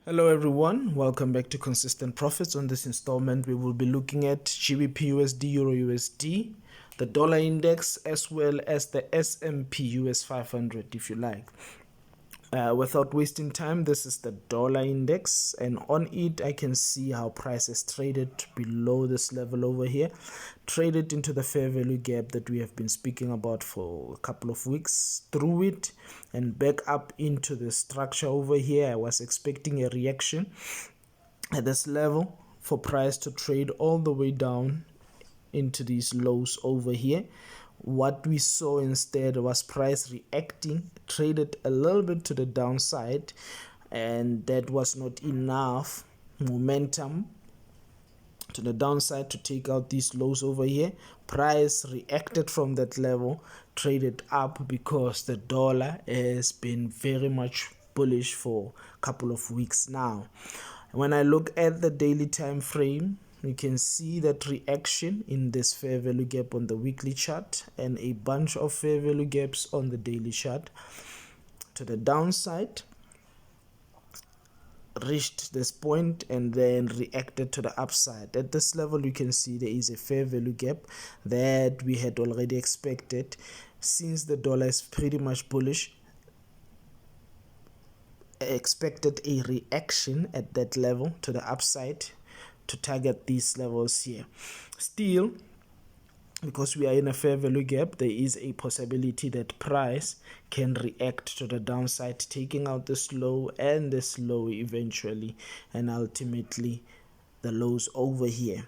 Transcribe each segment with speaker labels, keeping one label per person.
Speaker 1: Hello everyone, welcome back to Consistent Profits. On this installment, we will be looking at GBPUSD, EURUSD, the dollar index, as well as the S&P US 500, if you like. Without wasting time, this is the dollar index, and on it I can see how price is traded below this level over here, traded into the fair value gap that we have been speaking about for a couple of weeks, through it and back up into the structure over here. I was expecting a reaction at this level for price to trade all the way down into these lows over here. What we saw instead was price reacting, traded a little bit to the downside, and that was not enough momentum to the downside to take out these lows over here. Price reacted from that level, traded up because the dollar has been very much bullish for a couple of weeks now. When I look at the daily time frame, you can see that reaction in this fair value gap on the weekly chart and a bunch of fair value gaps on the daily chart to the downside, reached this point and then reacted to the upside. At this level, you can see there is a fair value gap that we had already expected. Since the dollar is pretty much bullish, expected a reaction at that level to the upside to target these levels here. Still, because we are in a fair value gap, there is a possibility that price can react to the downside, taking out this low and this low eventually, and ultimately the lows over here.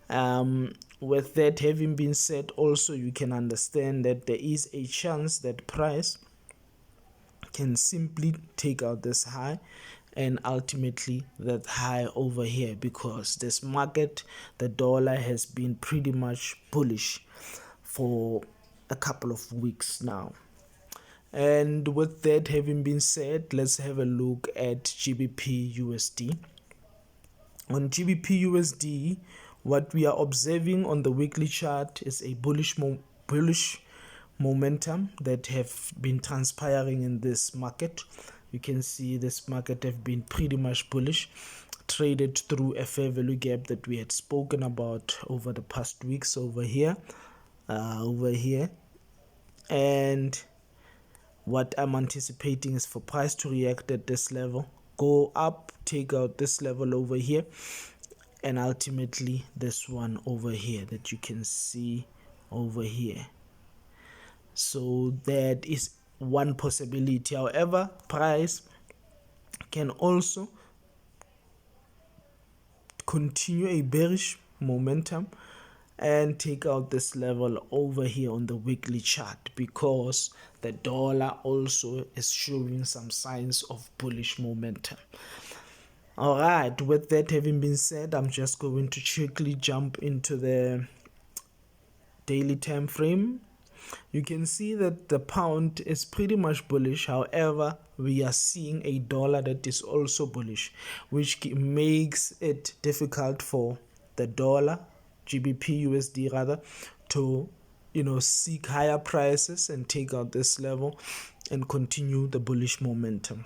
Speaker 1: With that having been said, also you can understand that there is a chance that price can simply take out this high and ultimately that high over here, because this market, the dollar, has been pretty much bullish for a couple of weeks now. And with that having been said, let's have a look at GBPUSD. On GBPUSD, what we are observing on the weekly chart is a bullish momentum that have been transpiring in this market. You can see this market have been pretty much bullish, traded through a fair value gap that we had spoken about over the past weeks over here, and what I'm anticipating is for price to react at this level, go up, take out this level over here, and ultimately this one over here that you can see over here. So that is one possibility. However, price can also continue a bearish momentum and take out this level over here on the weekly chart, because the dollar also is showing some signs of bullish momentum. All right, with that having been said, I'm just going to quickly jump into the daily time frame. You can see that the pound is pretty much bullish. However, we are seeing a dollar that is also bullish, which makes it difficult for the dollar, GBPUSD rather, to seek higher prices and take out this level and continue the bullish momentum.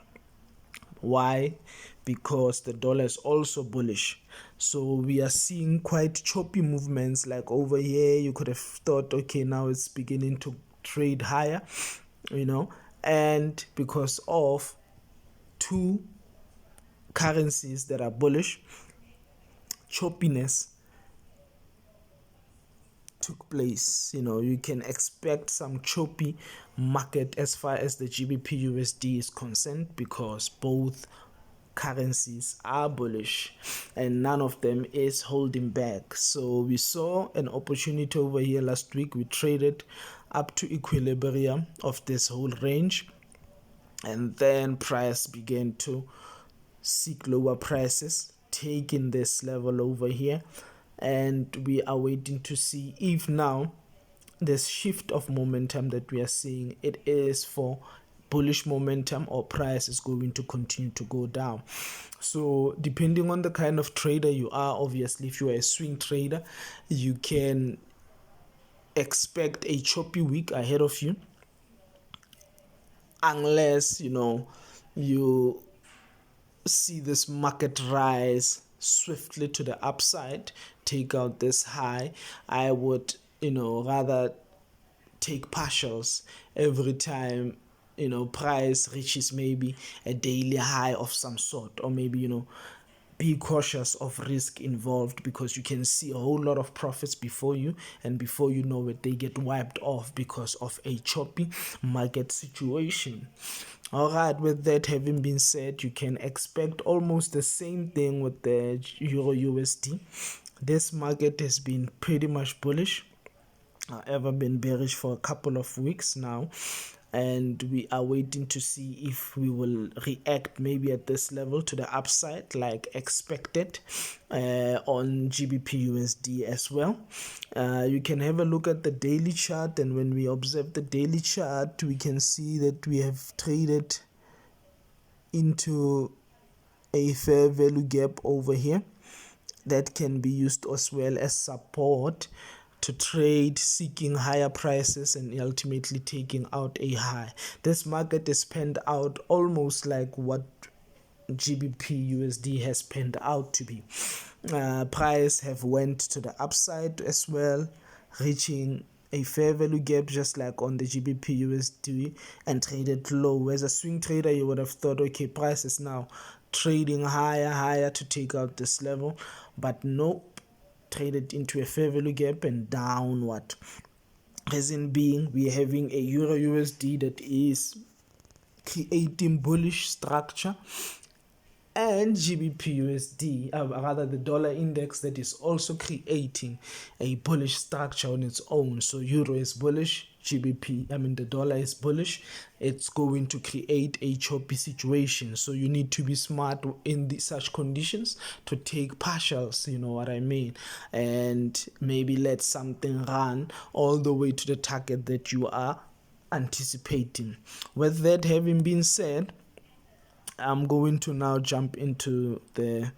Speaker 1: Why? Because the dollar is also bullish. So we are seeing quite choppy movements. Like over here, you could have thought, okay, now it's beginning to trade higher, and because of two currencies that are bullish, choppiness took place. You can expect some choppy market as far as the GBPUSD is concerned, because both currencies are bullish and none of them is holding back. So we saw an opportunity over here last week. We traded up to equilibrium of this whole range, and then price began to seek lower prices, taking this level over here, and we are waiting to see if now this shift of momentum that we are seeing, it is for bullish momentum or price is going to continue to go down. So depending on the kind of trader you are, obviously if you are a swing trader, you can expect a choppy week ahead of you, unless you see this market rise swiftly to the upside, take out this high, I would, rather take partials every time, price reaches maybe a daily high of some sort, or maybe, be cautious of risk involved, because you can see a whole lot of profits before you, and before you know it, they get wiped off because of a choppy market situation. All right, with that having been said, you can expect almost the same thing with the Euro USD. This market has been pretty much bullish, however been bearish for a couple of weeks now, and we are waiting to see if we will react maybe at this level to the upside like expected on GBPUSD as well. You can have a look at the daily chart, and when we observe the daily chart, we can see that we have traded into a fair value gap over here that can be used as well as support to trade, seeking higher prices and ultimately taking out a high. This market is panned out almost like what GBPUSD has panned out to be. Price have went to the upside as well, reaching a fair value gap just like on the GBPUSD, and traded low. As a swing trader, you would have thought, okay, price is now trading higher to take out this level, but nope, traded into a fair value gap and downward. Reason being, we are having a Euro USD that is creating bullish structure, and GBPUSD, rather the dollar index, that is also creating a bullish structure on its own. So Euro is bullish, the dollar is bullish. It's going to create a choppy situation. So you need to be smart in such conditions to take partials, you know what I mean, and maybe let something run all the way to the target that you are anticipating. With that having been said, I'm going to now jump into the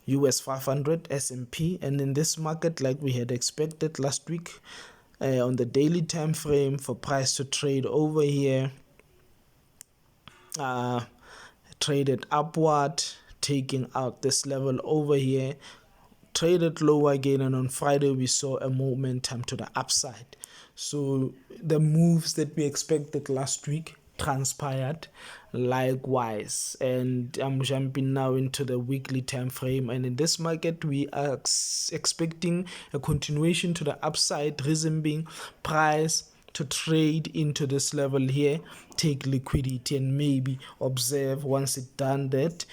Speaker 1: US500 S&P, and in this market, like we had expected last week, on the daily time frame, for price to trade over here, traded upward, taking out this level over here, traded lower again, and on Friday we saw a momentum to the upside. So the moves that we expected last week transpired likewise, and I'm jumping now into the weekly time frame, and in this market we are expecting a continuation to the upside, reason being price to trade into this level here, take liquidity, and maybe observe once it's done that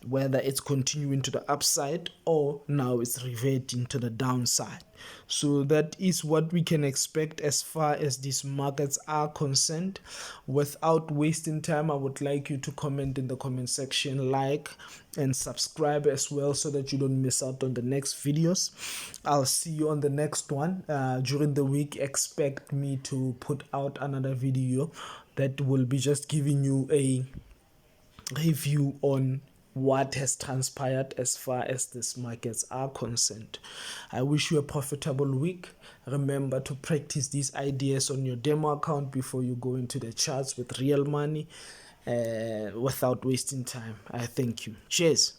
Speaker 1: whether it's continuing to the upside or now it's reverting to the downside. So that is what we can expect as far as these markets are concerned. Without wasting time, I would like you to comment in the comment section, like and subscribe as well, so that you don't miss out on the next videos. I'll see you on the next one. During the week, expect me to put out another video that will be just giving you a review on what has transpired as far as these markets are concerned. I wish you a profitable week. Remember to practice these ideas on your demo account before you go into the charts with real money, without wasting time. I thank you. Cheers.